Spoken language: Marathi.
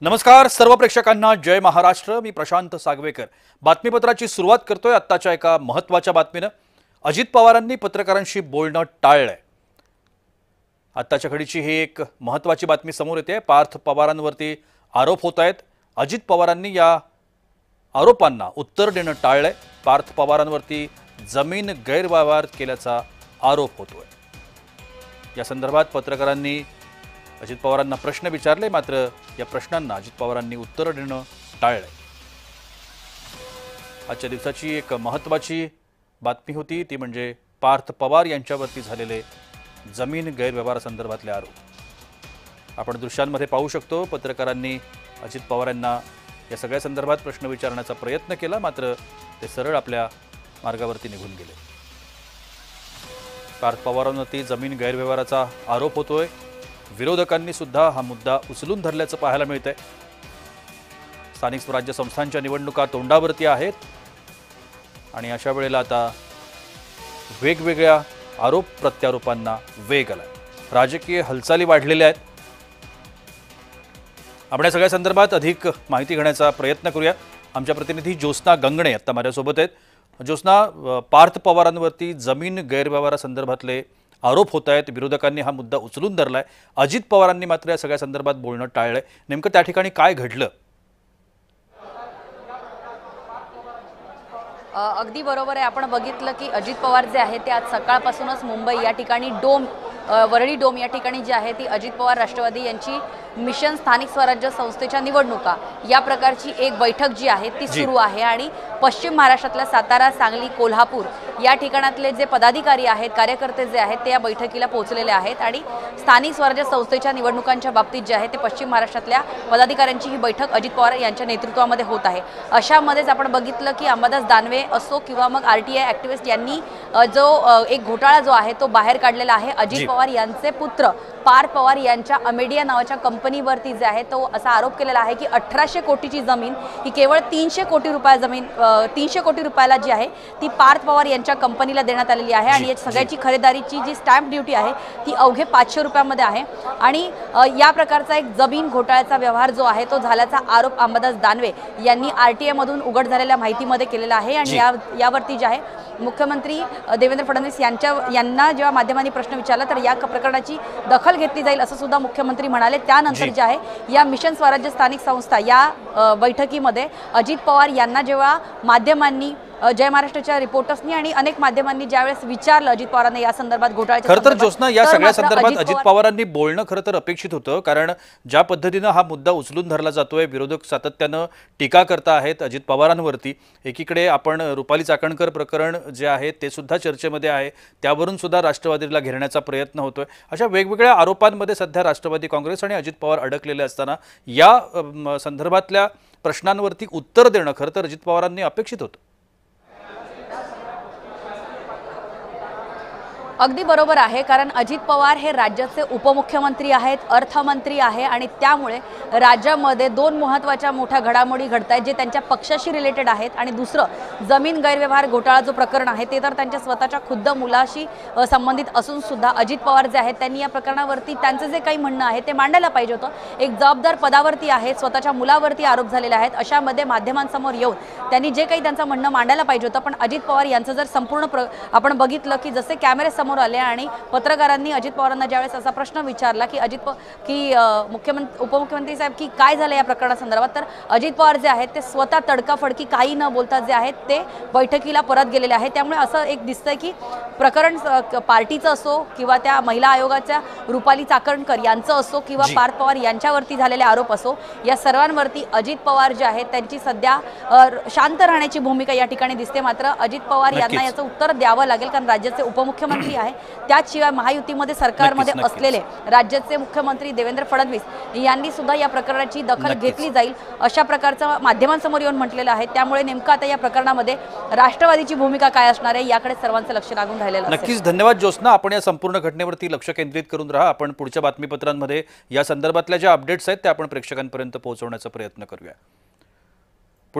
नमस्कार सर्व प्रेक्षकांना जय महाराष्ट्र। मी प्रशांत सागवेकर बातमीपत्राची सुरुवात करतोय आत्ताच्या एका महत्त्वाच्या बातमीने। अजित पवारांनी पत्रकारांशी बोलणं टाळलंय। आत्ताच्या घडीची ही एक महत्त्वाची बातमी समोर येते। पार्थ पवारांवरती आरोप होत आहेत। अजित पवारांनी या आरोपांना उत्तर देणं टाळलंय। पार्थ पवारांवरती जमीन गैरव्यवहार केल्याचा आरोप होतोय। या संदर्भात पत्रकारांनी अजित पवारांना प्रश्न विचारले, मात्र या प्रश्नांना अजित पवारांनी उत्तर देणं टाळलंय। आजच्या दिवसाची एक महत्त्वाची बातमी होती ती म्हणजे पार्थ पवार यांच्यावरती झालेले जमीन गैरव्यवहारासंदर्भातले आरोप। आपण दृश्यांमध्ये पाहू शकतो पत्रकारांनी अजित पवार यांना या सगळ्या संदर्भात प्रश्न विचारण्याचा प्रयत्न केला, मात्र ते सरळ आपल्या मार्गावरती निघून गेले। पार्थ पवारांवरती जमीन गैरव्यवहाराचा आरोप होतोय। विरोधकांनी सुद्धा हा मुद्दा उचलून धरल्याचं पाहायला मिळतंय। स्थानिक स्वराज्य संस्थांच्या निवडणुका तोंडावरती आहेत आणि अशा वेळेला आता वेगवेगळ्या आरोप प्रत्यारोपांना वेग आलाय। राजकीय हालचाली वाढलेल्या आहेत। आपण या सगळ्या संदर्भात अधिक माहिती घेण्याचा प्रयत्न करूया। आमच्या प्रतिनिधी ज्योत्स्ना गंगणे आता माझ्यासोबत आहेत। ज्योत्स्ना, पार्थ पवारांवरती जमीन गैरव्यवहारासंदर्भातले आरोप होत आहेत। विरोधकांनी हा मुद्दा उचलून धरलाय। अजित पवारांनी मात्र या सगळ्या संदर्भात बोलणं टाळलंय। नेमकं त्या ठिकाणी काय घडलं? अगदी बरोबर आहे। आपण बघितलं की अजित पवार जे आहे ते आज सकाळपासूनच मुंबई या ठिकाणी वरळी डोम या ठिकाणी जी आहे ती अजित पवार राष्ट्रवादी यांची मिशन स्थानिक स्वराज्य संस्थेच्या निवडणुका या प्रकारची एक बैठक जी आहे ती सुरू आहे आणि पश्चिम महाराष्ट्रातल्या सातारा, सांगली, कोल्हापूर या ठिकाणातले जे पदाधिकारी आहेत, कार्यकर्ते जे आहेत ते या बैठकीला पोहोचलेले आहेत आणि स्थानिक स्वराज्य संस्थेच्या निवडणुकांच्या बाबतीत जे आहे ते पश्चिम महाराष्ट्रातल्या पदाधिकाऱ्यांची ही बैठक अजित पवार यांच्या नेतृत्वामध्ये होत आहे। अशामध्येच आपण बघितलं की अंबादास दानवे असो किंवा मग RTI ॲक्टिव्हिस्ट यांनी जो एक घोटाळा जो आहे तो बाहेर काढलेला आहे। अजित पवार यांचे पुत्र पार्थ पवार यांच्या अमेडिया नावाच्या कंपनीवरती जे आहे तो असा आरोप केलेला आहे की 1800 कोटीची जमीन ही केवळ 300 कोटी रुपयाला जी आहे ती पार्थ पवार यांच्या कंपनीला देण्यात आलेली आहे आणि या सगळ्याची खरेदारीची जी स्टॅम्प ड्युटी आहे ती अवघे 500 रुपयामध्ये आहे आणि या प्रकारचा एक जमीन घोटाळ्याचा व्यवहार जो आहे तो झाल्याचा आरोप अंबादास दानवे यांनी RTI मधून उघड झालेल्या माहितीमध्ये केलेला आहे आणि यावरती जे आहे मुख्यमंत्री देवेंद्र फडणवीस यांना जेव्हा माध्यमांनी प्रश्न विचारला तर या प्रकरणाची दखल घेतली जाईल असं सुद्धा मुख्यमंत्री म्हणाले। त्यानंतर जे आहे या मिशन स्वराज्य स्थानिक संस्था या बैठकीमध्ये अजित पवार यांना जेव्हा माध्यमांनी जय महाराष्ट्राच्या रिपोर्टर्सनी आणि अनेक माध्यमांनी ज्यावेळेस विचारलं अजित पवारांना या संदर्भात घोटाळ्याच्या खरं तर ज्योत्स्ना या सगळ्या संदर्भात अजित पवारांनी बोलणं खरं तर अपेक्षित होतं, कारण ज्या पद्धतीनं हा मुद्दा उचलून धरला जातोय, विरोधक सातत्यानं टीका करता आहेत अजित पवारांवरती। एकीकडे आपण रुपाली चाकणकर प्रकरण जे आहे ते सुद्धा चर्चेमध्ये आहे, त्यावरून सुद्धा राष्ट्रवादीला घेरण्याचा प्रयत्न होतोय। अशा वेगवेगळ्या आरोपांमध्ये सध्या राष्ट्रवादी काँग्रेस आणि अजित पवार अडकलेले असताना या संदर्भातल्या प्रश्नांवरती उत्तर देणं खरं तर अजित पवारांनी अपेक्षित होतं। अगदी बरोबर आहे, कारण अजित पवार हे राज्याचे उपमुख्यमंत्री आहेत, अर्थमंत्री आहे आणि त्यामुळे राज्यामध्ये दोन मोठ्या घडामोडी घडत आहेत जे त्यांच्या पक्षाशी रिलेटेड आहेत आणि दुसरं जमीन गैरव्यवहार घोटाळा जो प्रकरण आहे ते तर त्यांच्या स्वतःच्या खुद्द मुलाशी संबंधित असून सुद्धा अजित पवार जे आहेत त्यांनी या प्रकरणावरती त्यांचं जे काही म्हणणं आहे ते मांडायला पाहिजे होतं। एक जबाबदार पदावरती आहेत, स्वतःच्या मुलावरती आरोप झालेले आहेत, अशामध्ये माध्यमांसमोर येऊन त्यांनी जे काही त्यांचं म्हणणं मांडायला पाहिजे होतं। पण अजित पवार यांचं जर संपूर्ण आपण बघितलं की जसे कॅमेरे समोर आले आणि पत्रकारांनी अजित पवारांना ज्यावेळेस असा प्रश्न विचारला की उपमुख्यमंत्री साहेब की काय झालं या प्रकरणासंदर्भात, तर अजित पवार जे आहेत ते स्वतः तडकाफडकी काही न बोलता जे आहेत ते बैठकीला परत गेलेले आहेत। त्यामुळे असं एक दिसतंय की प्रकरण पार्टीचं असो किंवा त्या महिला आयोगाच्या रुपाली चाकणकर यांचं असो किंवा पार्थ पवार यांच्यावरती झालेले आरोप असो, या सर्वांवरती अजित पवार जे आहेत त्यांची सध्या शांत राहण्याची भूमिका या ठिकाणी दिसते। मात्र अजित पवार यांना याचं उत्तर द्यावं लागेल, कारण राज्याचे उपमुख्यमंत्री आहे, त्याशिवाय महायुतीमध्ये सरकारमध्ये असलेले राज्याचे मुख्यमंत्री देवेंद्र फडणवीस यांनी सुद्धा या प्रकरणाची दखल घेतली जाईल अशा प्रकारचं माध्यमांसमोर येऊन म्हटलेलं आहे। त्यामुळे नेमकं आता या प्रकरणामध्ये राष्ट्रवादीची भूमिका काय असणार आहे याकडे सर्वांचं लक्ष लागून राहिलेलं आहे। नक्कीच धन्यवाद ज्योत्स्ना। आपण या संपूर्ण घटनेवरती लक्ष केंद्रित करून राहा। आपण पुढच्या बातमीपत्रांमध्ये या संदर्भातल्या ज्या अपडेट्स आहेत त्या आपण प्रेक्षकांपर्यंत पोहोचवण्याचा प्रयत्न करूया।